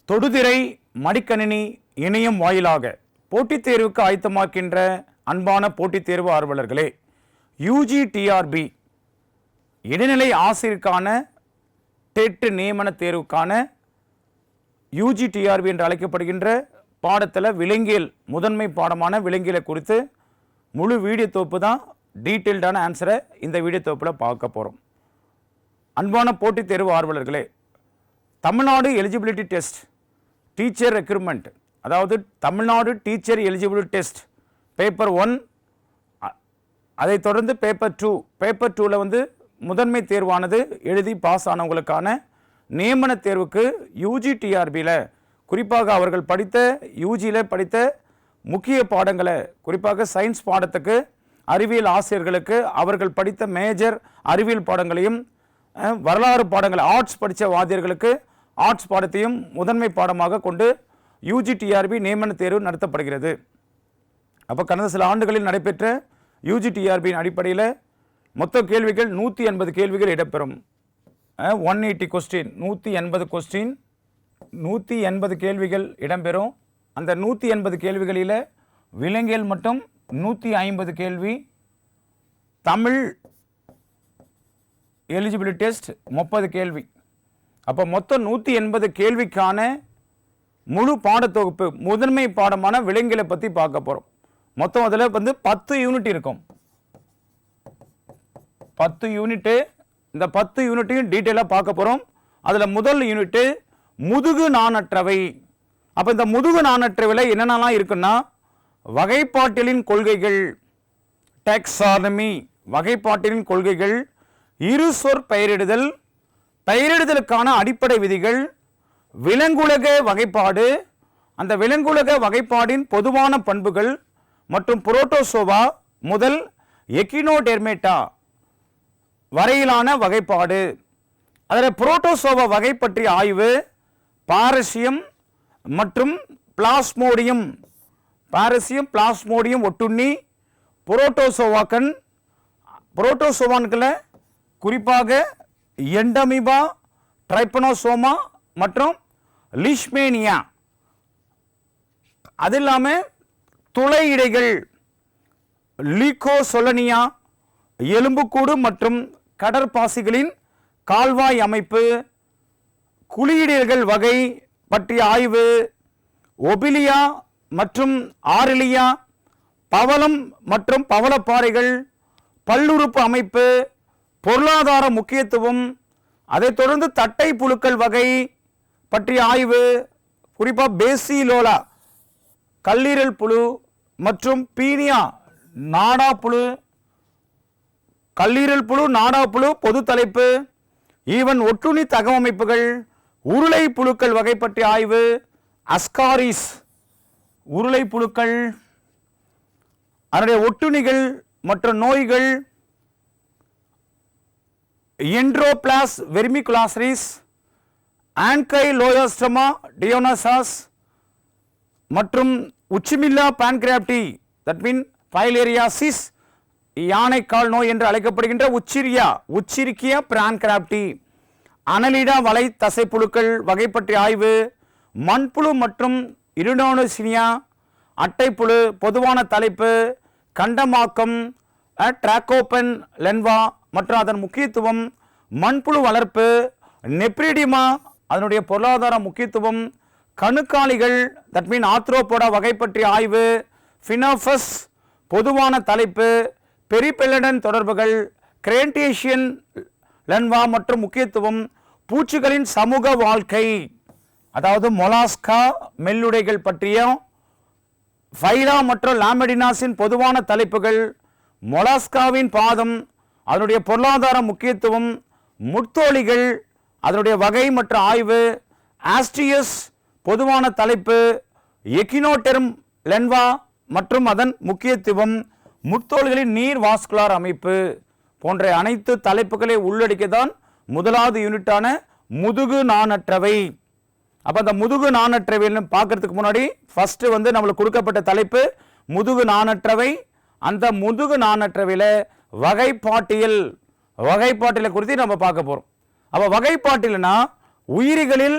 தொடுதிரை மடிக்கணினி இணையம் வாயிலாக போட்டித் தேர்வுக்கு ஆயத்தமாக்கின்ற அன்பான போட்டித் தேர்வு ஆர்வலர்களே, UGTRB இடைநிலை ஆசிரியருக்கான டெட் நியமன தேர்வுக்கான UGTRB என்று அழைக்கப்படுகின்ற பாடத்தில் விலங்கியல் முதன்மை பாடமான விலங்கியலை குறித்து முழு வீடியோ தொகுப்பு தான் டீட்டெயில்டான ஆன்சரை இந்த வீடியோ தொகுப்பில் பார்க்க போகிறோம். அன்பான போட்டித் தேர்வு ஆர்வலர்களே, Tamil Nadu eligibility test teacher recruitment, அதாவது Tamil Nadu teacher eligibility test paper 1, அதைத் தொடர்ந்து பேப்பர் 2. பேப்பர் 2ல் முதன்மை தேர்வானது எழுதி பாஸ் ஆனவங்களுக்கான நியமன தேர்வுக்கு UGTRBயில் குறிப்பாக அவர்கள் படித்த யூஜியில் படித்த முக்கிய பாடங்களை, குறிப்பாக சயின்ஸ் பாடத்துக்கு அறிவியல் ஆசிரியர்களுக்கு அவர்கள் படித்த மேஜர் அறிவியல் பாடங்களையும், வரலாறு பாடங்கள் ஆர்ட்ஸ் படித்த வாத்தியர்களுக்கு ஆர்ட்ஸ் பாடத்தையும் முதன்மை பாடமாக கொண்டு UGTRB நியமன தேர்வு நடத்தப்படுகிறது. அப்போ கடந்த சில ஆண்டுகளில் நடைபெற்ற UGTRBயின் அடிப்படையில் மொத்த கேள்விகள் 180 கேள்விகள் இடம்பெறும். 180 கொஸ்டின், 180 கொஸ்டின், 180 கேள்விகள் இடம்பெறும். அந்த 180 கேள்விகளில் விலங்கியல் மட்டும் 150 கேள்வி, தமிழ் எலிஜிபிலிட்டி டெஸ்ட் 30 கேள்வி. அப்போ மொத்தம் 180 கேள்விக்கான முழு பாடத்தொகுப்பு முதன்மை பாடமான விலங்கியலை பற்றி பார்க்க போகிறோம். மொத்தம் அதில் 10 யூனிட் இருக்கும். 10 யூனிட்டு. இந்த 10 யூனிட்டையும் டீட்டெயிலாக பார்க்க போகிறோம். அதில் முதல் யூனிட்டு முதுகு நாணற்றவை. அப்போ இந்த முதுகு நாணற்றவையில் என்னென்னலாம் இருக்குன்னா, வகைப்பாட்டியலின் கொள்கைகள், டாக்ஸானமி, வகைப்பாட்டியலின் கொள்கைகள், இருசொற் பெயரிடுதல், பெயரிடுதலுக்கான அடிப்படை விதிகள், விலங்குலக வகைப்பாடு, அந்த விலங்குலக வகைப்பாடின் பொதுவான பண்புகள் மற்றும் புரோட்டோசோவா முதல் எக்கினோடெர்மேட்டா வரையிலான வகைப்பாடு. அதில் புரோட்டோசோவா வகை பற்றிய ஆய்வு, பாரசியம் மற்றும் பிளாஸ்மோடியம், பாரசியம் பிளாஸ்மோடியம் ஒட்டுண்ணி, புரோட்டோசோவாக்கன், புரோட்டோசோவான்களை குறிப்பாக எண்டமிபா, ட்ரைப்பனோசோமா மற்றும் லிஷ்மேனியா. அது இல்லாமல் துளை இடைகள், லீகோசொலனியா, எலும்புக்கூடு மற்றும் கடற்பாசிகளின் கால்வாய் அமைப்பு, குழியிடல்கள் வகை பற்றிய ஆய்வு, ஒபிலியா மற்றும் ஆரிலியா, பவளம் மற்றும் பவளப்பாறைகள், பல்லுறுப்பு அமைப்பு, பொருளாதார முக்கியத்துவம், அதைத் தொடர்ந்து தட்டை புழுக்கள் வகை பற்றிய ஆய்வு, குறிப்பாக பேசிலோலா கல்லீரல் புழு மற்றும் பீனியா நாடா புழு, கல்லீரல் புழு, நாடா புழு பொது தலைப்பு, ஈவன் ஒட்டுண்ணி தகவமைப்புகள், உருளை புழுக்கள் வகை பற்றிய ஆய்வு, அஸ்காரிஸ் உருளை புழுக்கள், அதனுடைய ஒட்டுண்ணிகள் மற்றும் நோய்கள், என்ட்ரோபிளாஸ் வெர்மிகுலாரிஸ், ஆன்கைலோயோஸ்டோமா டியோனசாஸ் மற்றும் உச்சிமில்லா பான்கிராப்டி, தட் மீன் ஃபைலேரியாசிஸ், யானைக்கால் நோய் என்று அழைக்கப்படுகின்ற உச்சிரிக்கியா பிரான்கிராப்டி, அனலிடா வலை தசைப்புழுக்கள் வகை பற்றிய ஆய்வு, மண்புழு மற்றும் இருடோனோசினியா, அட்டைப்புழு பொதுவான தலைப்பு, கண்டமாக்கம், டிராகோபன் லென்வா மற்றும் அதன் முக்கியத்துவம், மண்புழு வளர்ப்பு, நெப்ரிடிமா அதனுடைய பொருளாதார முக்கியத்துவம், கணுக்காலிகள், தட் மீன் ஆத்ரோபோடா வகை பற்றிய ஆய்வு, ஃபினோஃபஸ் பொதுவான தலைப்பு, பெரிபெல்லடன் தொடர்புகள், கிரேட்டேஷியன் லென்வா மற்றும் முக்கியத்துவம், பூச்சிகளின் சமூக வாழ்க்கை, அதாவது மொலாஸ்கா மெல்லுடைகள் பற்றிய, ஃபைலா மற்றும் லாமெடினாஸின் பொதுவான தலைப்புகள், மொலாஸ்காவின் பாதம் அதனுடைய பொருளாதார முக்கியத்துவம், முட்தோலிகள் அதனுடைய வகை மற்றும் ஆய்வு, ஆஸ்டியஸ் பொதுவான தலைப்பு, எக்கினோடெர்ம் லென்வா மற்றும் அதன் முக்கியத்துவம், முட்தோல்களின் நீர் வாஸ்குலார் அமைப்பு போன்ற அனைத்து தலைப்புகளை உள்ளடக்கியதான் முதலாவது யூனிட்டான முதுகு நாணற்றவை. அப்போ அந்த முதுகு நாணற்றவைன்னு பார்க்கறதுக்கு முன்னாடி ஃபர்ஸ்ட் நம்மளுக்கு கொடுக்கப்பட்ட தலைப்பு முதுகு நாணற்றவை. அந்த முதுகு நாணற்றவையில் வகைப்பாட்டியலை குறித்து நம்ம பார்க்க போகிறோம். அப்போ வகைப்பாட்டியல்னா உயிரிகளில்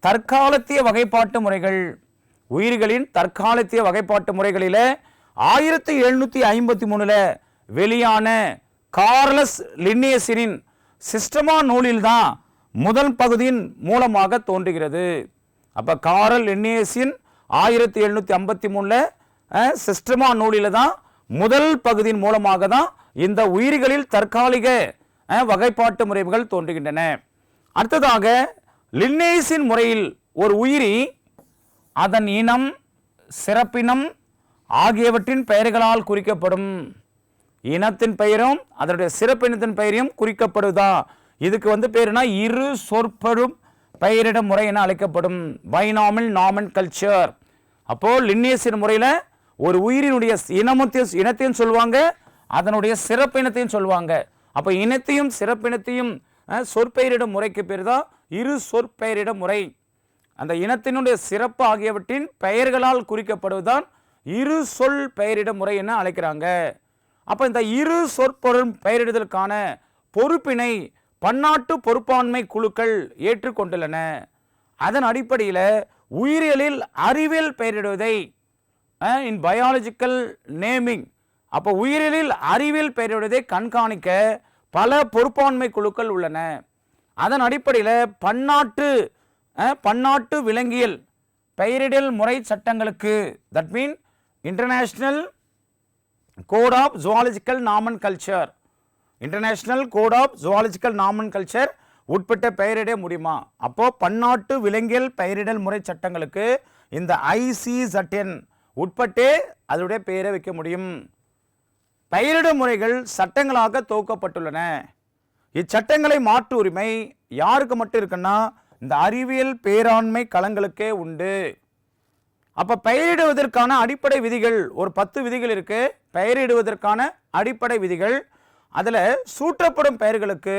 தற்காலத்திய வகைப்பாட்டு முறைகள், உயிர்களின் தற்காலத்திய வகைப்பாட்டு முறைகளில் 1753 வெளியான கார்லஸ் லின்னேயஸின் சிஸ்டமா நூலில் தான் முதல் பகுதியின் மூலமாக தோன்றுகிறது. அப்போ கார்ல் லின்னேயஸின் 1753 சிஸ்டமா நூலில் தான் முதல் பகுதியின் மூலமாக தான் இந்த உயிர்களில் தற்காலிக வகைப்பாட்டு முறைகள் தோன்றுகின்றன. அடுத்ததாக லின்னேயஸின் முறையில் ஒரு உயிரி அதன் இனம், சிறப்பினம் ஆகியவற்றின் பெயர்களால் குறிக்கப்படும். இனத்தின் பெயரும் அதனுடைய சிறப்பினத்தின் பெயரையும் குறிக்கப்படுதா. இதுக்கு பேருனா இரு சொற்படும் பெயரிட முறை என அழைக்கப்படும். Binomial nomenclature. அப்போ லின்னேயஸின் முறையில் ஒரு உயிரினுடைய இனத்தையும் சொல்லுவாங்க, அதனுடைய சிறப்பினத்தையும் சொல்லுவாங்க. அப்போ இனத்தையும் சிறப்பினத்தையும் சொற்பெயரிடும் முறைக்கு பேர் தான் இரு சொற்பெயரிட முறை. அந்த இனத்தினுடைய சிறப்பு ஆகியவற்றின் பெயர்களால் குறிக்கப்படுவதுதான் இரு சொல் பெயரிட முறை என அழைக்கிறாங்க. அப்போ இந்த இரு சொற்பொருள் பெயரிடுதலுக்கான பொறுப்பினை பன்னாட்டு பொறுப்பாண்மை குழுக்கள் ஏற்றுக்கொண்டுள்ளன. அதன் அடிப்படையில் உயிரியலில் அறிவியல் பெயரிடுவதை இன் பயாலஜிக்கல் நேமிங், அப்போ உயிரியலில் அறிவியல் பெயரிடுவதை கண்காணிக்க பல பொறுப்பாண்மை குழுக்கள் உள்ளன. அதன் அடிப்படையில் பன்னாட்டு விலங்கியல் பெயரிடல் முறை சட்டங்களுக்கு, that mean international code of zoological nomenclature, international code of zoological nomenclature உட்பட்ட பெயரிட முடியுமா? அப்போ பன்னாட்டு விலங்கியல் பெயரிடல் முறை சட்டங்களுக்கு இந்த ICZN உட்பட்டே அதனுடைய பெயரை வைக்க முடியும். பெயரிடும் முறைகள் சட்டங்களாக தொகுக்கப்பட்டுள்ளன. இச்சட்டங்களை மாற்று உரிமை யாருக்கு மட்டும் இருக்குன்னா இந்த அறிவியல் பேராண்மை களங்களுக்கே உண்டு. அப்ப பெயரிடுவதற்கான அடிப்படை விதிகள் ஒரு 10 விதிகள் இருக்கு. பெயரிடுவதற்கான அடிப்படை விதிகள், அதுல சூட்டப்படும் பெயர்களுக்கு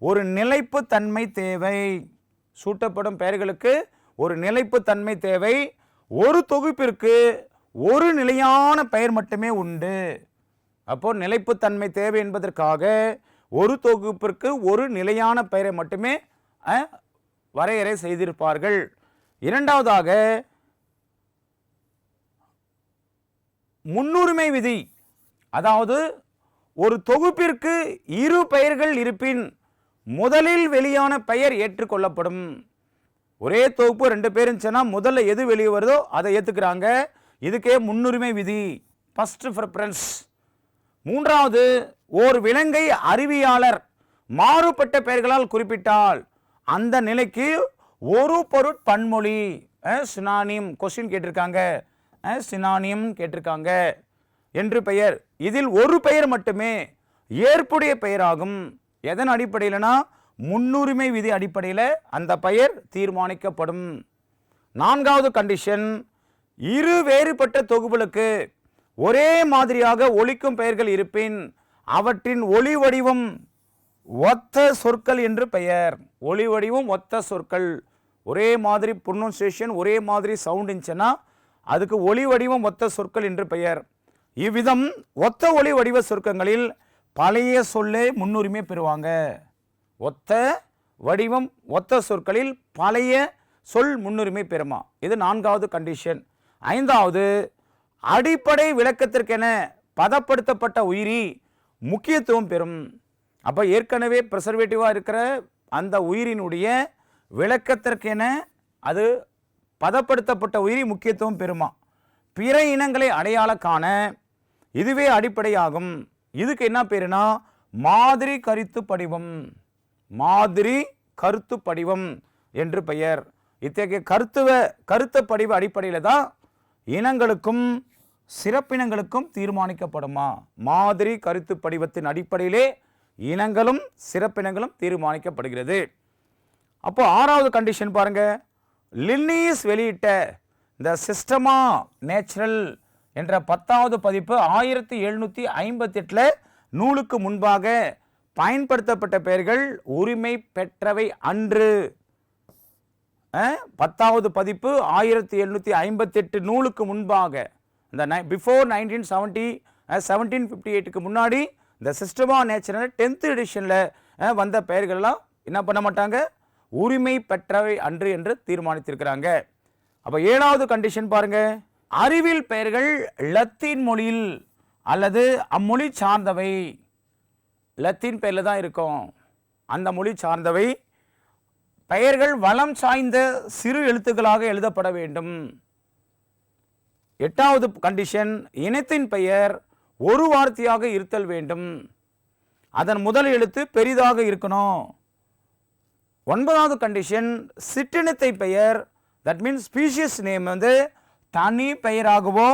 ஒரு நிலைப்பு தன்மை தேவை. சூட்டப்படும் பெயர்களுக்கு ஒரு நிலைப்பு தன்மை தேவை. ஒரு தொகுப்பிற்கு ஒரு நிலையான பெயர் மட்டுமே உண்டு. அப்போ நிலைப்புத்தன்மை தேவை என்பதற்காக ஒரு தொகுப்பிற்கு ஒரு நிலையான பெயரை மட்டுமே வரையறை செய்திருப்பார்கள். இரண்டாவதாக முன்னுரிமை விதி, அதாவது ஒரு தொகுப்பிற்கு இரு பெயர்கள் இருப்பின் முதலில் வெளியான பெயர் ஏற்றுக்கொள்ளப்படும். ஒரே தொகுப்பு 2 பேர் இருந்துச்சுன்னா முதல்ல எது வெளியே வருதோ அதை ஏற்றுக்கிறாங்க. இதுக்கே முன்னுரிமை விதி, ஃபர்ஸ்ட் ப்ரிஃபரன்ஸ். மூன்றாவது, ஓர் விலங்கை அறிவியாளர் மாறுபட்ட பெயர்களால் குறிப்பிட்டால் அந்த நிலைக்கு ஒரு பொருட் பன்மொழி சினானிம் கொஸ்டின் கேட்டிருக்காங்க, சினானிம் கேட்டிருக்காங்க என்று பெயர். இதில் ஒரு பெயர் மட்டுமே ஏற்புடைய பெயராகும். எதன் அடிப்படையில்னா முன்னுரிமை விதி அடிப்படையில் அந்த பெயர் தீர்மானிக்கப்படும். நான்காவது கண்டிஷன், இரு வேறுபட்ட தொகுப்புகளுக்கு ஒரே மாதிரியாக ஒலிக்கும் பெயர்கள் இருப்பின் அவற்றின் ஒலி வடிவம் ஒத்த சொற்கள் என்று பெயர். ஒலி வடிவம் ஒத்த சொற்கள், ஒரே மாதிரி ப்ரொனன்சியேஷன், ஒரே மாதிரி சவுண்ட் இருந்துச்சுன்னா அதுக்கு ஒலி வடிவம் ஒத்த சொற்கள் என்று பெயர். இவ்விதம் ஒத்த ஒலி வடிவ சொற்களில் பழைய சொல்லே முன்னுரிமை பெறுவாங்க. ஒத்த வடிவம் ஒத்த சொற்களில் பழைய சொல் முன்னுரிமை பெறுமா. இது நான்காவது கண்டிஷன். ஐந்தாவது, அடிப்படை விளக்கத்திற்கென பதப்படுத்தப்பட்ட உயிரி முக்கியத்துவம் பெறும். அப்போ ஏற்கனவே ப்ரிசர்வேட்டிவாக இருக்கிற அந்த உயிரினுடைய விளக்கத்திற்கென அது பதப்படுத்தப்பட்ட உயிரி முக்கியத்துவம் பெறுமா. பிற இனங்களை அடையாள காண இதுவே அடிப்படையாகும். இதுக்கு என்ன பேருனா மாதிரி கருத்து படிவம், மாதிரி கருத்து படிவம் என்று பெயர். இத்தகைய கருத்து படிவ அடிப்படையில் தான் இனங்களுக்கும் சிறப்பினங்களுக்கும் தீர்மானிக்கப்படுமா. மாதிரி கருத்து படிவத்தின் அடிப்படையிலே இனங்களும் சிறப்பினங்களும் தீர்மானிக்கப்படுகிறது. அப்போ ஆறாவது கண்டிஷன் பாருங்க, லின்னேயஸ் வெளியிட்ட த சிஸ்டமா நேச்சுரல் என்ற 10வது பதிப்பு 1758 நூலுக்கு முன்பாக பயன்படுத்தப்பட்ட பெயர்கள் உரிமை பெற்றவை அன்று. 10வது பதிப்பு 1758 நூலுக்கு முன்பாக, இந்த பிஃபோர் 1758க்கு முன்னாடி இந்த சிஸ்டமா நேச்சுரல் 10th எடிஷனில் வந்த பெயர்கள்லாம் என்ன பண்ண மாட்டாங்க, உரிமை பெற்றவை அன்று என்று தீர்மானித்திருக்கிறாங்க. அப்போ 7வது கண்டிஷன் பாருங்க, அறிவியல் பெயர்கள் லத்தீன் மொழியில் அல்லது அம்மொழி சார்ந்தவை, லத்தீன் பெயரில் தான் இருக்கும், அந்த மொழி சார்ந்தவை. பெயர்கள் வளம் சாய்ந்த சிறு எழுத்துக்களாக எழுதப்பட வேண்டும். 8வது கண்டிஷன், இனத்தின் பெயர் ஒரு வார்த்தையாக இருத்தல் வேண்டும், அதன் முதல் எழுத்து பெரிதாக இருக்கணும். 9வது கண்டிஷன், சிற்றினத்தை பெயர் தட் மீன்ஸ் ஸ்பீஷியஸ் நேம் வந்து தனி பெயராகவோ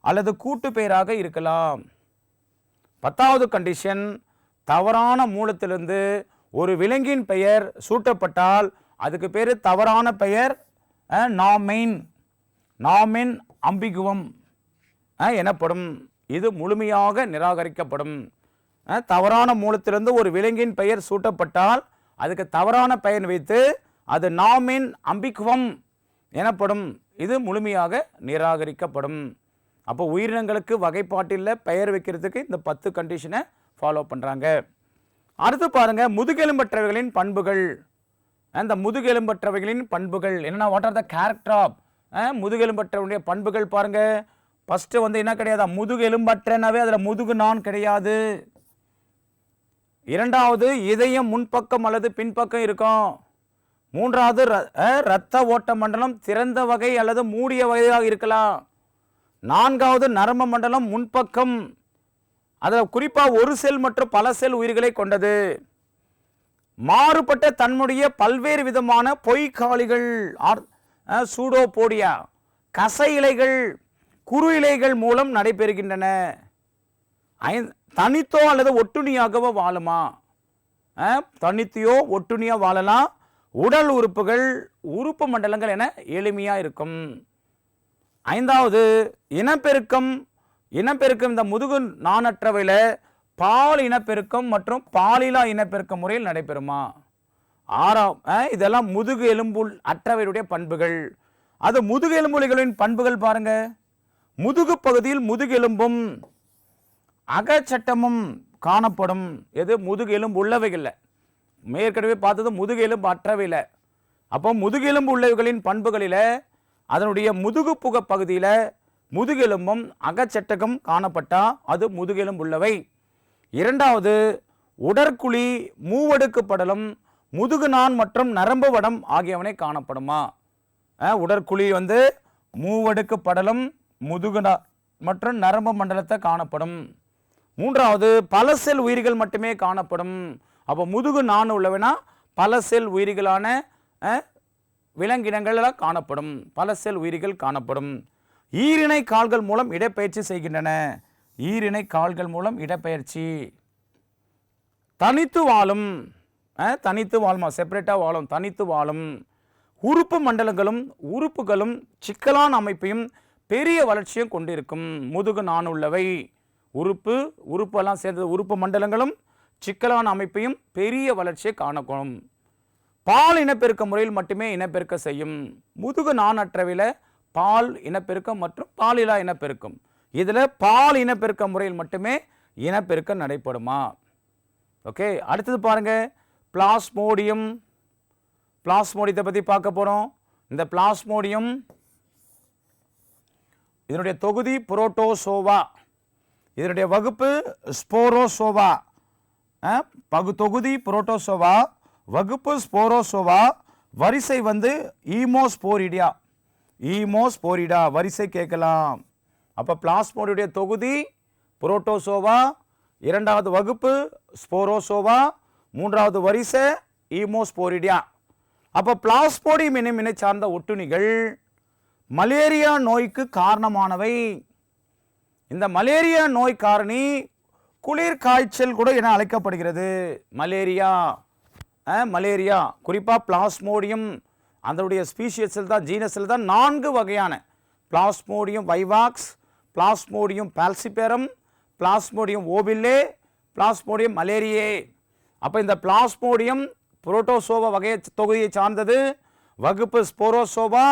அல்லது கூட்டு பெயராக இருக்கலாம். 10வது கண்டிஷன், தவறான மூலத்திலிருந்து ஒரு விலங்கின் பெயர் சூட்டப்பட்டால் அதுக்கு பேர் தவறான பெயர் நாமென் அம்பிகுவம் எனப்படும். இது முழுமையாக நிராகரிக்கப்படும். தவறான மூலத்திலிருந்து ஒரு விலங்கின் பெயர் சூட்டப்பட்டால் அதுக்கு தவறான பெயர் வைத்து அது நாமென் அம்பிகுவம் எனப்படும். இது முழுமையாக நிராகரிக்கப்படும். அப்போ உயிரினங்களுக்கு வகைப்பாட்டில் பெயர் வைக்கிறதுக்கு இந்த 10 கண்டிஷனை ஃபாலோ பண்ணுறாங்க. அடுத்து பாருங்க, முதுகெலும்பற்றவைகளின் பண்புகள். அந்த முதுகெலும்பற்றவைகளின் பண்புகள் என்னென்ன, what are the character of முதுகெலும்பற்றவனுடைய பண்புகள் பாருங்க. ஃபர்ஸ்ட் வந்து என்ன கிடையாது, முதுகெலும்பற்றனவே அதில் முதுகு நான் கிடையாது. 2வது இதயம் முன்பக்கம் அல்லது பின்பக்கம் இருக்கும். 3வது இரத்த ஓட்ட மண்டலம் திறந்த வகை அல்லது மூடிய வகையாக இருக்கலாம். 4வது நரம்பு மண்டலம் முன்பக்கம், அதில் குறிப்பாக ஒரு செல் மற்றும் பல செல் உயிர்களை கொண்டது. மாறுபட்ட தன்னுடைய பல்வேறு விதமான பொய்க்காலிகள் சூடோபோடியா கசை இலைகள் குறு இலைகள் மூலம் நடைபெறுகின்றன. தனித்தோ அல்லது ஒட்டுணியாகவோ வாழுமா, தனித்தையோ ஒட்டுணியா வாழலாம். உடல் உறுப்புகள் உறுப்பு மண்டலங்கள் என எளிமையா இருக்கும். 5வது இனப்பெருக்கம். இனப்பெருக்கம் இந்த முதுகு நாணற்றவையில் பால் இனப்பெருக்கம் மற்றும் பாலிலா இனப்பெருக்க முறையில் நடைபெறுமா. 6 இதெல்லாம் முதுகு எலும்பு அற்றவையுடைய பண்புகள். அது முதுகு எலும்புகளின் பண்புகள் பாருங்க. முதுகு பகுதியில் முதுகெலும்பும் அகச்சட்டமும் காணப்படும். எது, முதுகு எலும்பு உள்ளவைகள். மேற்கனவே பார்த்தது முதுகெலும்பு அற்றவையில். அப்போ முதுகெலும்பு உள்ளவைகளின் பண்புகளில் அதனுடைய முதுகு புக பகுதியில் முதுகெலும்பும் அகச்சட்டகம் காணப்பட்டால் அது முதுகெலும்பு உள்ளவை. 2வது உடற்குழி மூவடுக்கு படலம் முதுகு நான் மற்றும் நரம்பு வடம் ஆகியவனை காணப்படுமா. உடற்குழி வந்து மூவடுக்கு படலம் முதுகு மற்றும் நரம்பு மண்டலத்தை காணப்படும். 3வது பல செல் உயிர்கள் மட்டுமே காணப்படும். அப்போ முதுகு நான் உள்ளவனா பல செல் உயிர்களான விலங்கினங்கள் காணப்படும், பல செல் உயிர்கள் காணப்படும். ஈரிணை கால்கள் மூலம் இடப்பெயர்ச்சி செய்கின்றன. ஈரிணை கால்கள் மூலம் இடப்பெயர்ச்சி. தனித்து வாழும், தனித்து வாழுமா, செப்பரேட்டா வாழும், தனித்து வாழும். உறுப்பு மண்டலங்களும் உறுப்புகளும் சிக்கலான அமைப்பையும் பெரிய வளர்ச்சியும் கொண்டிருக்கும். முதுகு நான் உள்ளவை உறுப்பெல்லாம் சேர்ந்தது. உறுப்பு மண்டலங்களும் சிக்கலான அமைப்பையும் பெரிய வளர்ச்சியை காணக்கூடும். பால் இனப்பெருக்க முறையில் மட்டுமே இனப்பெருக்க செய்யும். முதுகு நாணற்றவையில் பால் இனப்பெருக்கம் மற்றும் பாலிலா இனப்பெருக்கம். இதில் பால் இனப்பெருக்க முறையில் மட்டுமே இனப்பெருக்கம் நடைபெறுமா. ஓகே, அடுத்தது பாருங்க, பிளாஸ்மோடியம். பிளாஸ்மோடியத்தை பற்றி பார்க்க போகிறோம். இந்த பிளாஸ்மோடியம் இதனுடைய தொகுதி புரோட்டோசோவா, இதனுடைய வகுப்பு ஸ்போரோசோவா. தொகுதி புரோட்டோசோவா, வகுப்பு ஸ்போரோசோவா, வரிசை வந்து ஈமோஸ்போரிடியா. ஈமோஸ்போரிடா வரிசை கேட்கலாம். அப்போ பிளாஸ்மோடியுடைய தொகுதி புரோட்டோசோவா, 2வது வகுப்பு ஸ்போரோசோவா, 3வது வரிசை ஈமோஸ்போரிடியா. அப்போ பிளாஸ்மோடியம் என்னும் இனை சார்ந்த ஒட்டுண்ணிகள் மலேரியா நோய்க்கு காரணமானவை. இந்த மலேரியா நோய் காரணி குளிர் காய்ச்சல் கூட என அழைக்கப்படுகிறது. மலேரியா மலேரியா குறிப்பாக பிளாஸ்மோடியம் அதனுடைய ஸ்பீஷியஸில் தான், ஜீனஸில் தான் 4 வகையான Plasmodium vivax, Plasmodium falciparum, Plasmodium ovale, Plasmodium malariae. அப்போ இந்த பிளாஸ்மோடியம் புரோட்டோசோவா வகை தொகுதியை சார்ந்தது, வகுப்பு ஸ்போரோசோவா,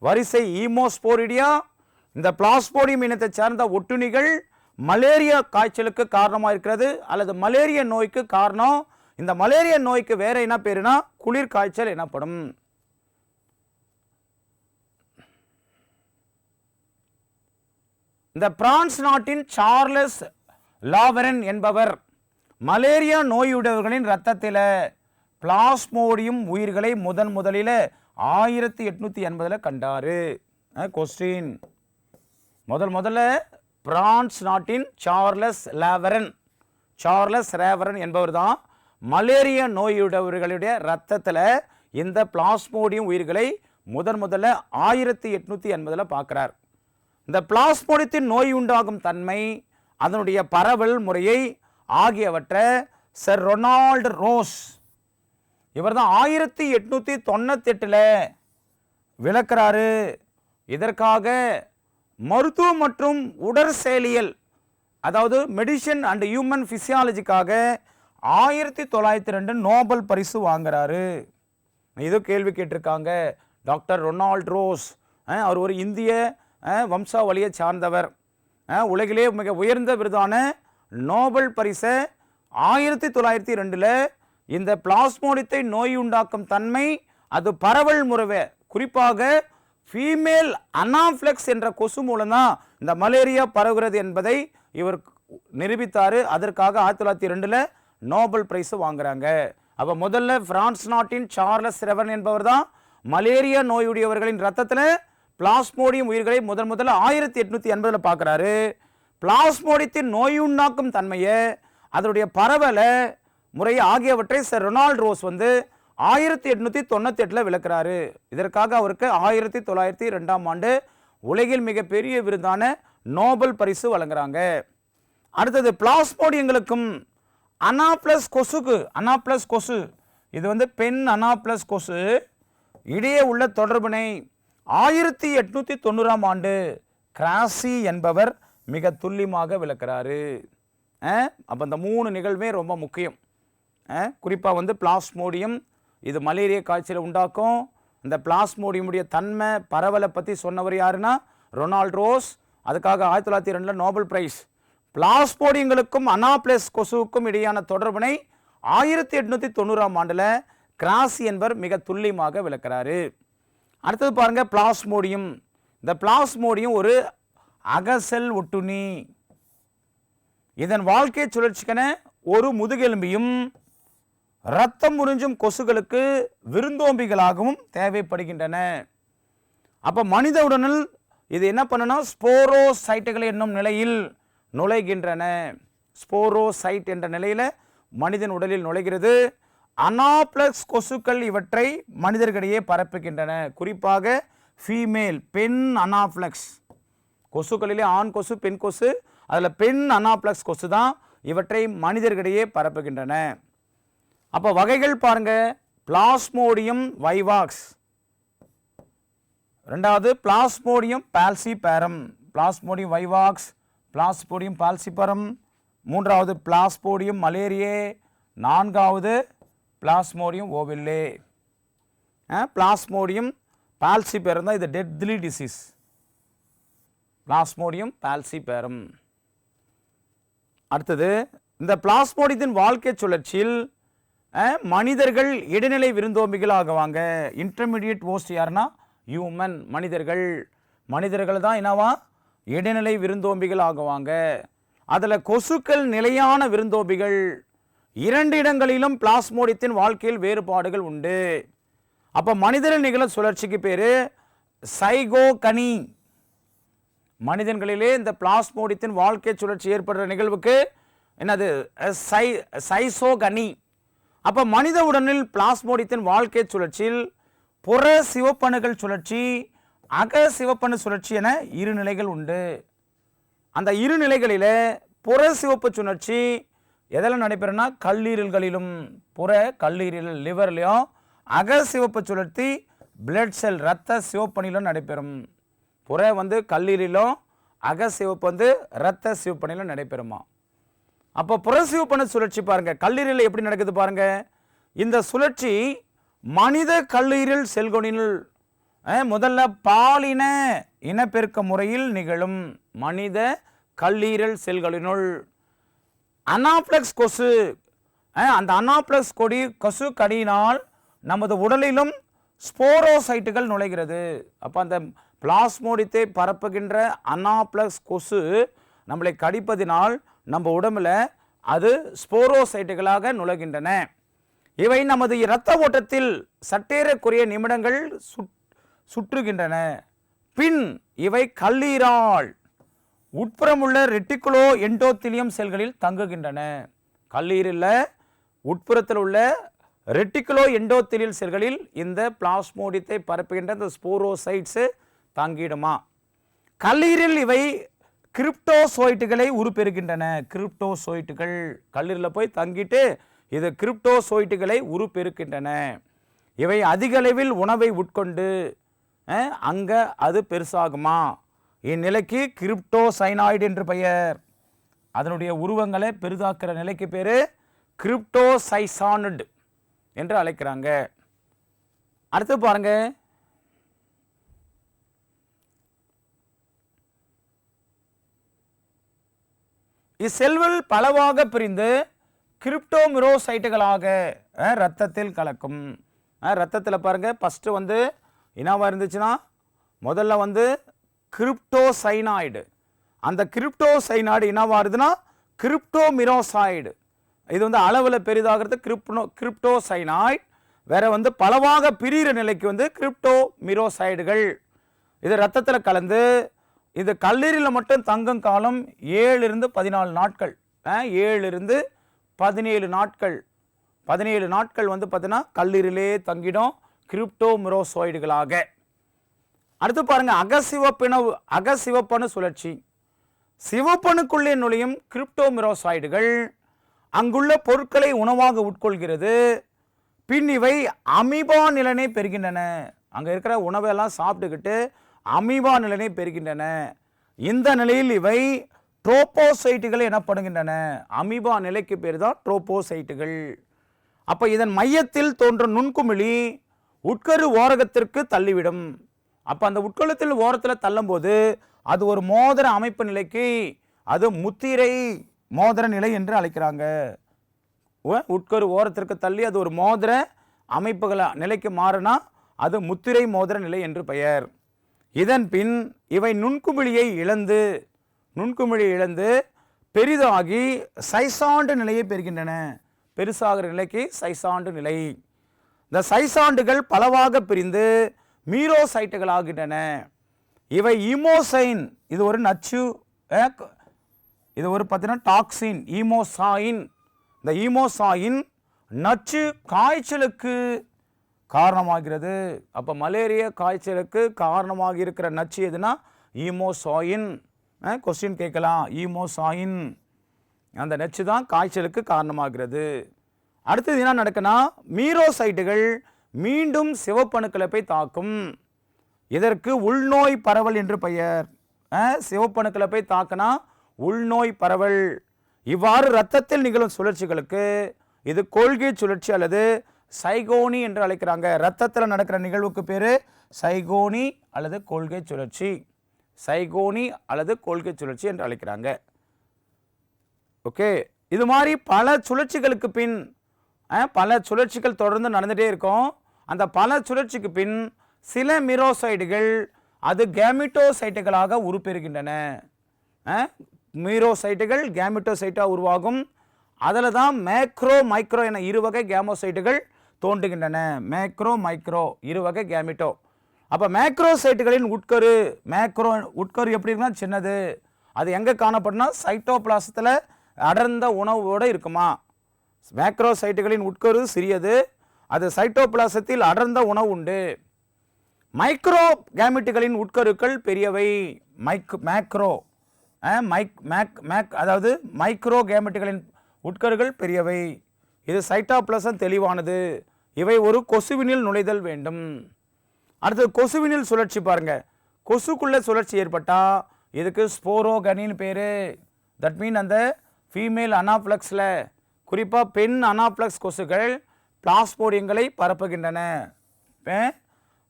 வரிசை ஈமோஸ்போரிடியா. இந்த பிளாஸ்மோடியம் இனத்தை சார்ந்த ஒட்டுண்ணிகள் மலேரியா காய்ச்சலுக்கு காரணமாக இருக்கிறது அல்லது மலேரியா நோய்க்கு காரணம் இந்த மலேரியா நோய்க்கு வேற என்ன பேருனா குளிர் காய்ச்சல் எனப்படும். இந்த பிரான்ஸ் நாட்டின் சார்லஸ் லாவரன் என்பவர் மலேரியா நோயுடையவர்களின் இரத்தத்தில் பிளாஸ்மோடியம் உயிர்களை முதலில் 1880 கண்டாரு. கொஸ்டின், முதல்ல பிரான்ஸ் நாட்டின் சார்லஸ் ரேவரன் என்பவர் தான் மலேரியா நோயுடையவர்களுடைய இரத்தத்தில் இந்த பிளாஸ்மோடியம் உயிர்களை முதல்ல 1880 பார்க்கிறார். இந்த பிளாஸ்மோடியத்தின் நோய் உண்டாகும் தன்மை, அதனுடைய பரவல் முறையை ஆகியவற்றை சர் ரொனால்டு ரோஸ் இவர் தான் 1898 விளக்குறாரு. இதற்காக மருத்துவம் மற்றும் உடற்செயலியல், அதாவது மெடிசின் அண்ட் ஹியூமன் பிசியாலஜிக்காக 1902 நோபல் பரிசு வாங்குறாரு. இது கேள்வி கேட்டிருக்காங்க. டாக்டர் ரொனால்டு ரோஸ் அவர் ஒரு இந்திய வம்சாவளியை சார்ந்தவர். உலகிலே மிக உயர்ந்த விருதான நோபல் பரிசை 1902 இந்த பிளாஸ்மோடியத்தை நோய் உண்டாக்கும் தன்மை, அது பரவல் முறை, குறிப்பாக ஃபீமேல் அனாஃப்ளெக்ஸ் என்ற கொசு மூலம் தான் இந்த மலேரியா பரவுகிறது என்பதை இவர் நிரூபித்தார். அதற்காக 1902 நோபல் பிரைஸ் வாங்குறாங்க. அப்போ முதல்ல பிரான்ஸ் நாட்டின் சார்லஸ் ரெவரன் என்பவர் தான் மலேரியா நோயுடையவர்களின் ரத்தத்தில் பிளாஸ்மோடியம் உயிர்களை முதல்ல 1880 பார்க்குறாரு. பிளாஸ்மோடியத்தின் நோயுண்டாக்கும் தன்மையை, அதனுடைய பரவலை முறை ஆகியவற்றை சர் ரொனால்டு ரோஸ் 1898 விளக்குறாரு. இதற்காக அவருக்கு 1902 உலகில் மிகப்பெரிய விருதான நோபல் பரிசு வழங்குறாங்க. அடுத்தது பிளாஸ்மோடியங்களுக்கும் அனாப்ளஸ் கொசு, இது பெண் அனாப்ளஸ் கொசு இடையே உள்ள தொடர்பினை 1890 கிராசி என்பவர் மிக துல்லியமாக விளக்குறாரு. அப்போ இந்த 3 நிகழ்வே ரொம்ப முக்கியம். குறிப்பாக பிளாஸ்மோடியம் இது மலேரியா காய்ச்சலை உண்டாக்கும். இந்த பிளாஸ்மோடியமுடைய தன்மை பரவலை பற்றி சொன்னவர் யாருன்னா ரொனால்டு ரோஸ். அதுக்காக 1902 நோபல் பிரைஸ். பிளாஸ்மோடியங்களுக்கும் அனாப்ளஸ் கொசுவுக்கும் இடையான தொடர்பினை 1890 கிராசி என்பவர் மிக துல்லியமாக விளக்குறாரு. அடுத்தது பாருங்க, பிளாஸ்மோடியம். இந்த பிளாஸ்மோடியம் ஒரு அகசெல் ஒட்டுண்ணி. இதன் வாழ்க்கை சுழற்சிக்கென ஒரு முதுகெலும்பியும் இரத்தம் உறிஞ்சும் கொசுகளுக்கு விருந்தோம்பிகளாகவும் தேவைப்படுகின்றன. அப்போ மனித உடலில் இது என்ன பண்ணனா ஸ்போரோசைட்டுகள் என்னும் நிலையில் நுழைகின்றன. ஸ்போரோசைட் என்ற நிலையில் மனிதன் உடலில் நுழைகிறது. அனாப்ளஸ் கொசுக்கள் இவற்றை மனிதர்களிடையே பரப்புகின்றன. குறிப்பாக ஃபீமேல், பெண் அனாப்ளக்ஸ் கொசுக்களிலே ஆண் கொசு, பெண் கொசு, அதில் பெண் அனாப்ளக்ஸ் கொசு தான் இவற்றை மனிதர்களிடையே பரப்புகின்றன. அப்போ வகைகள் பாருங்க, பிளாஸ்மோடியம் வைவாக்ஸ், ரெண்டாவது Plasmodium falciparum, Plasmodium vivax, Plasmodium falciparum, மூன்றாவது பிளாஸ்மோடியம் மலேரியே, நான்காவது பிளாஸ்மோடியம் ஓவில்லே. பிளாஸ்மோடியம் பால்சிபேரம் தான் இது டெட்லி டிசீஸ். பிளாஸ்மோடியம் பால்சிபேரம். அடுத்தது, இந்த பிளாஸ்மோடியத்தின் வாழ்க்கை சுழற்சியில் மனிதர்கள் இடைநிலை விருந்தோம்பிகள் ஆகுவாங்க. இன்டர்மீடியட் ஹோஸ்ட் யாருன்னா ஹியூமன், மனிதர்கள் தான் என்னவா இடைநிலை விருந்தோம்பிகள் ஆகுவாங்க. அதில் கொசுக்கள் நிலையான விருந்தோம்பிகள். 2 இடங்களிலும் பிளாஸ்மோடியத்தின் வாழ்க்கையில் வேறுபாடுகள் உண்டு. அப்போ மனிதர்கள் நிகழ சுழற்சிக்கு பேர் சைகோகனி. மனிதன்களிலே இந்த பிளாஸ்மோடியத்தின் வாழ்க்கை சுழற்சி ஏற்படுற நிகழ்வுக்கு என்னது சைசோகனி. அப்போ மனித உடலில் பிளாஸ்மோடியத்தின் வாழ்க்கை சுழற்சியில் புற சிவப்பணுக்கள் சுழற்சி, அக சிவப்பணு சுழற்சி என 2 நிலைகள் உண்டு. அந்த 2 நிலைகளில் புற சிவப்பு சுழற்சி எதெல்லாம் நடைபெறும்னா கல்லீரல்களிலும், புற கல்லீரல் லிவர்லையும், அக சிவப்பு சுழற்சி பிளட் செல் இரத்த சிவப்பணிலும் நடைபெறும். புற கல்லீரலும், அக சிவப்பு இரத்த சிவப்பணிலும் நடைபெறுமா. அப்போ புற சிவப்பணு சுழற்சி பாருங்க, கல்லீரல் எப்படி நடக்குது பாருங்க. இந்த சுழற்சி மனித கல்லீரல் செல்களினுள் முதல்ல பாலின இனப்பெருக்க முறையில் நிகழும். மனித கல்லீரல் செல்களினுள் அனாப்ளக்ஸ் கொசு அந்த அனாப்ளஸ் கொடி கொசு கடியினால் நமது உடலிலும் ஸ்போரோசைட்டுகள் நுழைகிறது. அப்போ அந்த பிளாஸ்மோடியத்தை பரப்புகின்ற அனாப்ளஸ் கொசு நம்மளை கடிப்பதினால் நம்ம உடம்புல அது ஸ்போரோசைட்டுகளாக நுழைகின்றன. இவை நமது இரத்த ஓட்டத்தில் சற்றேறக்குரிய நிமிடங்கள் சுற்றுகின்றன. பின் இவை கல்லீரல் உட்புறமுள்ள ரெட்டிகுலோ எண்டோத்திலியம் செல்களில் தங்குகின்றன. கல்லீரலில் உட்புறத்தில் உள்ள ரெட்டிகுலோ எண்டோத்திலியல் செல்களில் இந்த பிளாஸ்மோடியத்தை பரப்புகின்ற இந்த ஸ்போரோசைட்ஸ் தங்கிடுமா. கல்லீரல் இவை கிரிப்டோசோய்ட்டுகளை உருப்பெறுகின்றன. கிரிப்டோசோய்ட்டுகள் கல்லீரலில் போய் தங்கிட்டு இது கிரிப்டோசோய்ட்டுகளை உருப்பெருக்கின்றன. இவை அதிக அளவில் உணவை உட்கொண்டு அங்கே அது பெருசாகுமா. இந்நிலைக்கு கிரிப்டோசைனாய்டு என்று பெயர். அதனுடைய உருவங்களை பெரிதாக்குற நிலைக்கு பேர் கிரிப்டோசைசானிட் என்று அழைக்கிறாங்க. அடுத்து பாருங்க, இச்செல்கள் பலவாக பிரிந்து கிரிப்டோமிரோசைட்டுகளாக இரத்தத்தில் கலக்கும். இரத்தத்தில் பாருங்க, ஃபஸ்ட்டு வந்து என்னவா இருந்துச்சுன்னா முதல்ல வந்து கிரிப்டோசைனாய்டு. அந்த கிரிப்டோசைனாய்டு என்னவா இருதுன்னா கிரிப்டோமிரோசைடு. இது வந்து அளவில் பெரிதாகிறது கிரிப்டோசைனாய்டு. வேற வந்து பலவாக பிரிகிற நிலைக்கு வந்து கிரிப்டோமிரோசைடுகள். இது ரத்தத்தில் கலந்து இது கல்லீரலில் மட்டும் தங்கும் காலம் 7 to 14 நாட்கள். 7 to 17 நாட்கள். 17 நாட்கள் வந்து பார்த்தீங்கன்னா கல்லீரலே தங்கிடும் கிரிப்டோமிரோசைடுகளாக. அடுத்து பாருங்க, அகசிவப்பணு சுழற்சி. சிவப்பணுக்குள்ளே நுழையும் கிரிப்டோமிரோசைடுகள் அங்குள்ள பொருட்களை உணவாக உட்கொள்கிறது. பின் இவை அமீபா நிலனை பெறுகின்றன. அங்கே இருக்கிற உணவெல்லாம் சாப்பிட்டுக்கிட்டு அமீபா நிலனை பெறுகின்றன. இந்த நிலையில் இவை ட்ரோபோசைட்டுகள் எனப்படுகின்றன. அமீபா நிலைக்கு பேர் தான் ட்ரோபோசைட்டுகள். அப்போ இதன் மையத்தில் தோன்றும் நுண்குமிழி உட்கரு ஓரகத்திற்கு தள்ளிவிடும். அப்போ அந்த உட்கருத்தில் ஓரத்தில் தள்ளும் போது அது ஒரு மோதிர அமைப்பு நிலைக்கு, அது முத்திரை மோதிர நிலை என்று அழைக்கிறாங்க. உட்கரு ஓரத்திற்கு தள்ளி அது ஒரு மோதிர அமைப்புகள் நிலைக்கு மாறினா அது முத்திரை மோதிர நிலை என்று பெயர். இதன் பின் இவை நுண்குமிழியை இழந்து பெரிதாகி சைசாண்டு நிலையை பெறுகின்றன. பெருசாகிற நிலைக்கு சைசாண்டு நிலை. இந்த சைசாண்டுகள் பலவாக பிரிந்து மீரோசைட்டுகள் ஆகின்றன. இவை ஈமோசைன், இது ஒரு நச்சு, இது ஒரு பார்த்தீங்கன்னா டாக்ஸின் ஈமோசாயின். இந்த ஈமோசாயின் நச்சு காய்ச்சலுக்கு காரணமாகிறது. அப்போ மலேரியா காய்ச்சலுக்கு காரணமாக இருக்கிற நச்சு எதுனா ஈமோசாயின். கொஸ்டின் கேட்கலாம், ஈமோசாயின் அந்த நச்சு தான் காய்ச்சலுக்கு காரணமாகிறது. அடுத்தது என்ன நடக்குன்னா மீரோசைட்டுகள் மீண்டும் சிவப்பணுக்களை போய் தாக்கும். இதற்கு உள்நோய் பரவல் என்று பெயர். சிவப்பணுக்களை போய் தாக்கினா உள்நோய் பரவல். இவ்வாறு இரத்தத்தில் நிகழும் சுழற்சிகளுக்கு இது கொள்கை சுழற்சி அல்லது சைகோனி என்று அழைக்கிறாங்க. இரத்தத்தில் நடக்கிற நிகழ்வுக்கு பேர் சைகோனி அல்லது கொள்கை சுழற்சி. சைகோனி அல்லது கொள்கை சுழற்சி என்று அழைக்கிறாங்க. ஓகே, இது மாதிரி பல சுழற்சிகளுக்கு பின் பல சுழற்சிகள் தொடர்ந்து நடந்துகிட்டே இருக்கும். அந்த பல சுழற்சிக்கு பின் சில மீரோசைடுகள் அது கேமிட்டோசைட்டுகளாக உருப்பெறுகின்றன. மீரோசைட்டுகள் கேமிட்டோசைட்டாக உருவாகும். அதில் தான் மேக்ரோ மைக்ரோ என 2 வகை கேமோசைட்டுகள் தோன்றுகின்றன. மேக்ரோ மைக்ரோ 2 வகை கேமிட்டோ. அப்போ மேக்ரோசைட்டுகளின் உட்கரு எப்படி இருக்குன்னா சின்னது. அது எங்கே காணப்படும்னா சைட்டோபிளாசத்தில் அடர்ந்த உணவோடு இருக்குமா. மேக்ரோசைட்டுகளின் உட்கரு சிறியது, அது சைட்டோபிளாசத்தில் அடர்ந்த உணவு உண்டு. மைக்ரோ கேமிட்டுகளின் உட்கருக்கள் பெரியவை. அதாவது மைக்ரோ கேமிட்டுகளின் உட்கருகள் பெரியவை. இது சைட்டோபிளாசம் தெளிவானது. இவை ஒரு கொசுவினில் நுழைதல் வேண்டும். அடுத்தது கொசுவினில் சுழற்சி பாருங்க. கொசுக்குள்ள சுழற்சி ஏற்பட்டால் இதுக்கு ஸ்போரோகனின்னு பேர். தட் மீன் அந்த ஃபீமேல் அனாப்ளக்ஸில் குறிப்பாக பெண் அனாப்ளக்ஸ் கொசுக்கள் பிளாஸ்மோடியங்களை பரப்புகின்றன.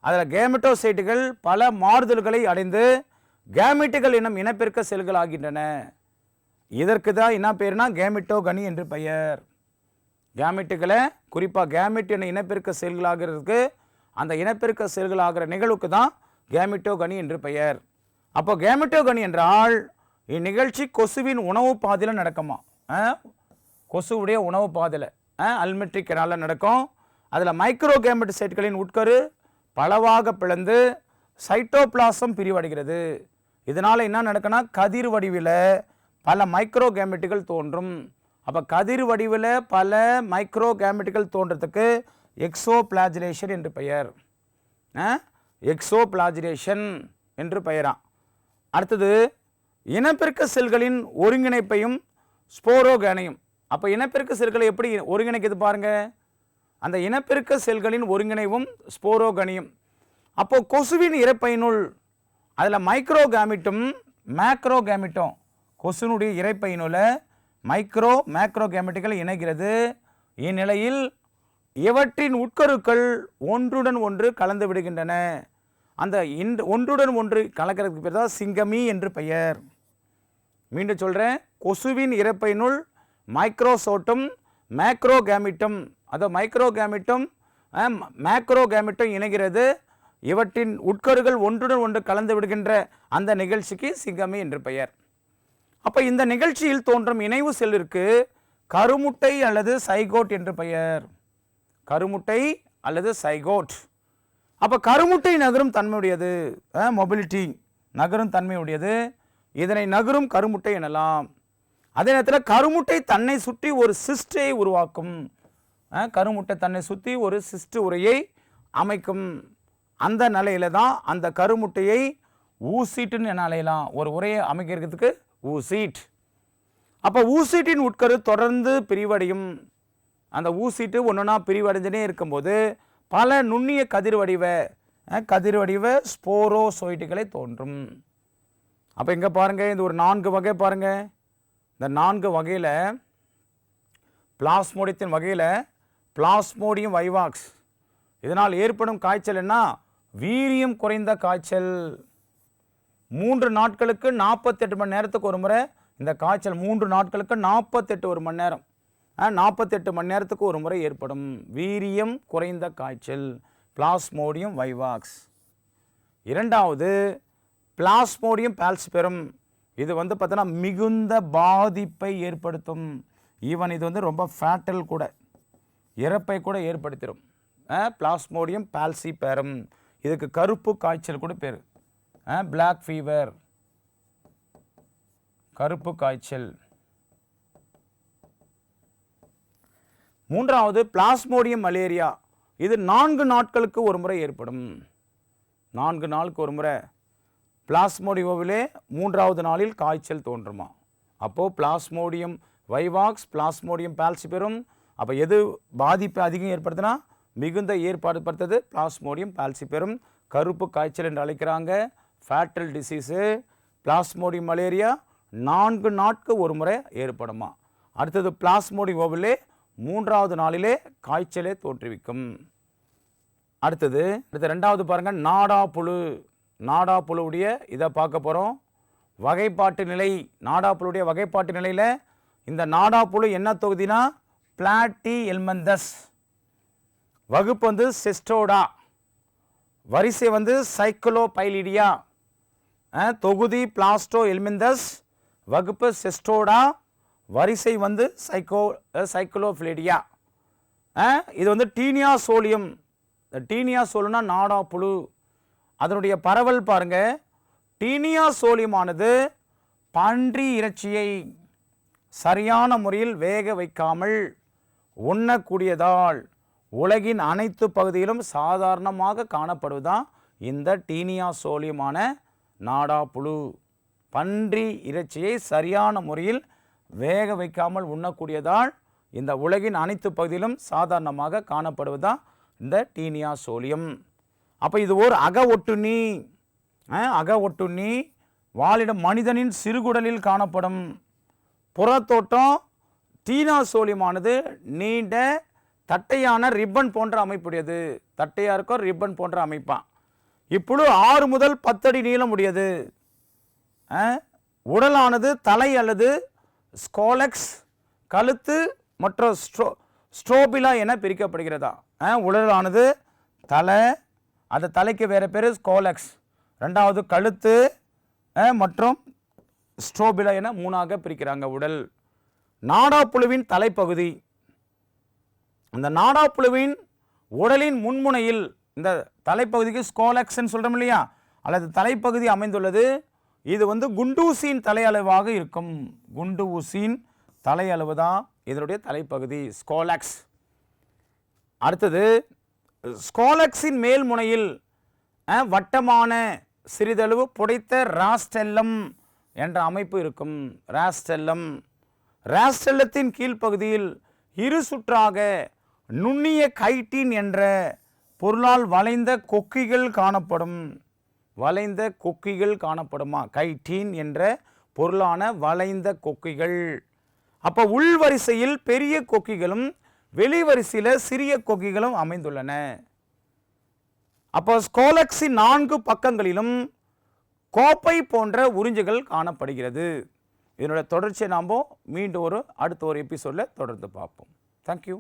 அதில் கேமெட்டோசைட்டுகள் பல மாறுதல்களை அடைந்து கேமெட்டுகள் எனும் இனப்பெருக்க செல்கள் ஆகின்றன. இதற்கு தான் என்ன பேர்னா கேமெட்டோகனி என்று பெயர். கேமெட்டுகளை குறிப்பாக கேமெட் என இனப்பெருக்க செல்களாகிறதுக்கு அந்த இனப்பெருக்க செல்கள் ஆகிற நிகழ்வுக்கு தான் கேமெட்டோகனி என்று பெயர். அப்போ கேமெட்டோகனி என்றால் இந்நிகழ்ச்சி கொசுவின் உணவு பாதையில் நடக்குமா, கொசுவுடைய உணவு பாதையில் அல்மெட்ரிக் கெனாலில் நடக்கும். அதில் மைக்ரோ கேமெட்டோசைட்டுகளின் உட்கரு பலவாக பிளந்து சைட்டோபிளாசம் பிரிவடைகிறது. இதனால் என்ன நடக்குன்னா கதிர் வடிவில் பல மைக்ரோ கேமெட்டுகள் தோன்றும். அப்போ கதிர் வடிவில் பல மைக்ரோ கேமெட்டுகள் தோன்றதுக்கு எக்ஸோபிளாஜிலேஷன் என்று பெயர். எக்ஸோபிளாஜிலேஷன் என்று பெயராம். அடுத்தது இனப்பெருக்க செல்களின் ஒருங்கிணைப்பையும் ஸ்போரோகேனையும். அப்போ இனப்பெருக்க செல்களை எப்படி ஒருங்கிணைக்குது பாருங்க, அந்த இனப்பெருக்க செல்களின் ஒருங்கிணைவும் ஸ்போரோகனியும். அப்போ கொசுவின் இரைப்பையினுள் அதில் மைக்ரோ கேமிட்டும் மேக்ரோ கேமிட்டும், கொசுனுடைய இரைப்பையினுள்ள மைக்ரோ மேக்ரோ கேமெட்டுகள் இணைகிறது. இந்நிலையில் இவற்றின் உட்கருக்கள் ஒன்றுடன் ஒன்று கலந்து விடுகின்றன. அந்த ஒன்றுடன் ஒன்று கலக்கிறதுக்கு பேர் தான் சிங்கமி என்று பெயர். மீண்டும் சொல்கிறேன், கொசுவின் இரைப்பையினுள் மைக்ரோசோட்டும் மேக்ரோ கேமிட்டும், அதோ மைக்ரோ கேமிட்டும் மேக்ரோ கேமிட்டும் இணைகிறது. இவற்றின் உட்கருகள் ஒன்றுடன் ஒன்று கலந்து விடுகின்ற அந்த நிகழ்ச்சிக்கு சிங்கமி என்று பெயர். அப்போ இந்த நிகழ்ச்சியில் தோன்றும் இணைவு செல்லிற்கு கருமுட்டை அல்லது சைகோட் என்று பெயர். கருமுட்டை அல்லது சைகோட். அப்போ கருமுட்டை நகரும் தன்மையுடையது, மொபிலிட்டி நகரும் தன்மையுடையது. இதனை நகரும் கருமுட்டை எனலாம். அதே நேரத்தில் கருமுட்டை தன்னை சுற்றி ஒரு சிஸ்டை உருவாக்கும். கருமுட்டை தன்னை சுற்றி ஒரு சிஸ்ட் உரையை அமைக்கும். அந்த நிலையில தான் அந்த கருமுட்டையை ஊசீட்டுன்னு என்ன அலையலாம், ஒரு உரையை அமைக்கிறதுக்கு ஊசீட். அப்போ ஊசீட்டின் உட்கரு தொடர்ந்து பிரிவடையும். அந்த ஊசீட்டு ஒன்றுனா பிரிவடைஞ்சுனே இருக்கும்போது பல நுண்ணிய கதிர்வடிவ ஸ்போரோசோயிட்டுகளை தோன்றும். அப்போ இங்கே பாருங்கள், இந்த ஒரு 4 வகை பாருங்கள். இந்த 4 வகையில் பிளாஸ்மோடியத்தின் வகையில் பிளாஸ்மோடியம் வைவாக்ஸ். இதனால் ஏற்படும் காய்ச்சல் என்ன, வீரியம் குறைந்த காய்ச்சல். 3 நாட்களுக்கு 48 மணி நேரத்துக்கு ஒரு முறை இந்த காய்ச்சல் 3 நாட்களுக்கு 48 மணி நேரம் 48 மணி நேரத்துக்கு ஒரு முறை ஏற்படும் வீரியம் குறைந்த காய்ச்சல், பிளாஸ்மோடியம் வைவாக்ஸ். இரண்டாவது பிளாஸ்மோடியம் பால்சிபெரம். இது பார்த்தோன்னா மிகுந்த பாதிப்பை ஏற்படுத்தும். ஈவன் இது ரொம்ப ஃபேட்டல் கூட, இறப்பை கூட ஏற்படுத்திடும். பிளாஸ்மோடியம் பால்சிபெரம். இதுக்கு கருப்பு காய்ச்சல் கூட பேர், பிளாக் ஃபீவர், கருப்பு காய்ச்சல். மூன்றாவது பிளாஸ்மோடியம் மலேரியா. இது 4 நாட்களுக்கு ஒரு முறை ஏற்படும். 4 நாளுக்கு ஒரு முறை பிளாஸ்மோடியோவிலே 3வது நாளில் காய்ச்சல் தோன்றுமா. அப்போது பிளாஸ்மோடியம் வைவாக்ஸ், பிளாஸ்மோடியம் பால்சிபெரம். அப்போ எது பாதிப்பை அதிகம் ஏற்படுத்தினா மிகுந்த ஏற்படுத்துறது பிளாஸ்மோடியம் பால்சிபெரம். கருப்பு காய்ச்சல் என்று அழைக்கிறாங்க, ஃபேட்டல் டிசீஸு. பிளாஸ்மோடியம் மலேரியா 4 நாட்கு ஒரு முறை ஏற்படுமா. அடுத்தது பிளாஸ்மோடியம் ஓவிலே 3வது நாளிலே காய்ச்சலே தோற்றுவிக்கும். அடுத்து 2வது பாருங்கள், நாடாப்புழு. நாடாப்புழுடைய இதை பார்க்க போகிறோம். வகைப்பாட்டு நிலை, நாடாப்புழுடைய வகைப்பாட்டு நிலையில் இந்த நாடாப்புழு என்ன தொகுதினா பிளாட்டி எல்மந்தஸ். வகுப்பு செஸ்டோடா, வரிசை சைக்ளோபைலிடியா. தொகுதி பிளாஸ்டோ எல்மிந்தஸ், வகுப்பு செஸ்டோடா, வரிசை சைக்ளோபிலிடியா. இது டீனியா சோலியம். டீனியா சோலுனா நாடாப்புழு. அதனுடைய பரவல் பாருங்க. டீனியா சோலியமானது பன்றி இறைச்சியை சரியான முறையில் வேக வைக்காமல் உண்ணக்கூடியதால் உலகின் அனைத்து பகுதியிலும் சாதாரணமாக காணப்படுவதுதான் இந்த டீனியா சோலியமான நாடாப்புழு. பன்றி இறைச்சியை சரியான முறையில் வேக வைக்காமல் உண்ணக்கூடியதால் இந்த உலகின் அனைத்து பகுதியிலும் சாதாரணமாக காணப்படுவதுதான் இந்த டீனியா சோலியம். அப்போ இது ஒரு அக ஒட்டுண்ணி. அக ஒட்டுண்ணி வாழிடம் மனிதனின் சிறுகுடலில் காணப்படும். புறத்தோட்டம் டீனியா சோலியமானது நீண்ட தட்டையான ரிப்பன் போன்ற அமைப்புடையது. தட்டையாக இருக்கும், ரிப்பன் போன்ற அமைப்பான். இப்புழு 6 முதல் 10 அடி நீளம் உடையது. உடலானது தலை அல்லது ஸ்கோலக்ஸ், கழுத்து மற்றும் ஸ்ட்ரோபிலா என பிரிக்கப்படுகிறதா? உடலானது தலை, அந்த தலைக்கு வேறு பேர் ஸ்கோலக்ஸ், ரெண்டாவது கழுத்து மற்றும் ஸ்ட்ரோபிலா என 3ஆக பிரிக்கிறாங்க உடல். நாடாப்புழுவின் தலைப்பகுதி, அந்த நாடாப்புழுவின் உடலின் முன்முனையில் இந்த தலைப்பகுதிக்கு ஸ்கோலக்ஸ்ன்னு சொல்கிறோம் இல்லையா, அல்லது தலைப்பகுதி அமைந்துள்ளது. இது குண்டூசியின் தலையளவாக இருக்கும். குண்டு ஊசியின் தலையளவு தான் இதனுடைய தலைப்பகுதி ஸ்கோலக்ஸ். அடுத்தது ஸ்கோலக்ஸின் மேல் முனையில் வட்டமான சிறிதளவு புடைத்த ராஸ்டெல்லம் என்ற அமைப்பு இருக்கும். ராஸ்டெல்லம். ராஸ்டெல்லத்தின் கீழ்ப்பகுதியில் இரு சுற்றாக நுண்ணிய கைட்டின் என்ற பொருளால் வளைந்த கொக்கிகள் காணப்படும். வளைந்த கொக்கிகள் காணப்படுமா? கைட்டின் என்ற பொருளான வளைந்த கொக்கிகள். அப்போ உள்வரிசையில் பெரிய கொக்கிகளும் வெளிவரிசையில் சிறிய கொக்கிகளும் அமைந்துள்ளன. அப்போ ஸ்கோலக்ஸின் 4 பக்கங்களிலும் கோப்பை போன்ற உறிஞ்சுகள் காணப்படுகிறது. இதனுடைய தொடர்ச்சியை நாம் மீண்டும் அடுத்த ஒரு எபிசோடில் தொடர்ந்து பார்ப்போம். தேங்க்யூ.